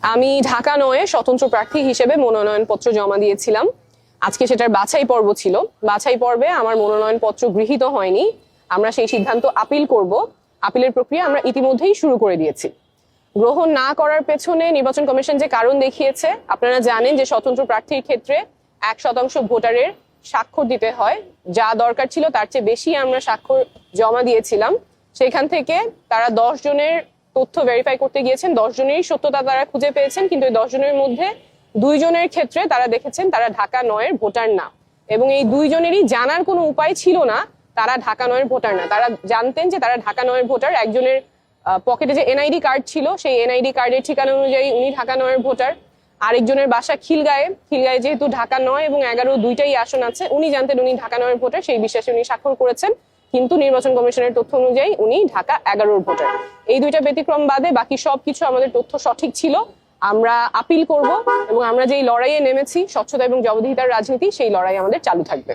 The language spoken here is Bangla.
আমি ঢাকা ৯-এ স্বতন্ত্র প্রার্থী হিসেবে মনোনয়নপত্র জমা দিয়েছিলাম। আজকে সেটার বাছাই পর্ব ছিল। বাছাই পর্বে আমার মনোনয়নপত্র গৃহীত হয়নি। আমরা সেই সিদ্ধান্ত আপিল করব। আপিলের প্রক্রিয়া আমরা ইতিমধ্যেই শুরু করে দিয়েছি। গ্রহণ না করার পেছনে নির্বাচন কমিশন যে কারণ দেখিয়েছে, আপনারা জানেন যে স্বতন্ত্র প্রার্থীর ক্ষেত্রে ১% ভোটারের স্বাক্ষর দিতে হয়। যা দরকার ছিল তার চেয়ে বেশি আমরা স্বাক্ষর জমা দিয়েছিলাম। সেখান থেকে তারা ১০ জনের তথ্য ভেরিফাই করতে গিয়েছেন, ১০ জনেরই সত্যতা তারা খুঁজে পেয়েছেন, কিন্তু এই ১০ জনের মধ্যে ২ জনের ক্ষেত্রে তারা দেখেছেন তারা ঢাকা ৯-এর ভোটার না, এবং এই ২ জনেরই জানার কোনো উপায় ছিল না তারা ঢাকা ৯-এর ভোটার না। তারা জানতেন যে তারা ঢাকা ৯-এর ভোটার। একজনের পকেটে যে এনআইডি কার্ড ছিল, সেই এনআইডি কার্ডের ঠিকানা অনুযায়ী উনি ঢাকা ৯-এর ভোটার। আরেকজনের বাসা খিলগাঁয়ে যেহেতু ঢাকা ৯ এবং ১১ দুইটাই আসন আছে, উনি জানতেন উনি ঢাকা ৯-এর ভোটার, সেই বিশ্বাসে উনি স্বাক্ষর করেছেন, কিন্তু নির্বাচন কমিশনের তথ্য অনুযায়ী উনি ঢাকা ১১-র ভোটার। এই দুইটা ব্যতিক্রম বাদে বাকি সবকিছু আমাদের তথ্য সঠিক ছিল। আমরা আপিল করব এবং আমরা যেই লড়াইয়ে নেমেছি, স্বচ্ছতা এবং জবাবদিহিতার রাজনীতি, সেই লড়াই আমাদের চালু থাকবে।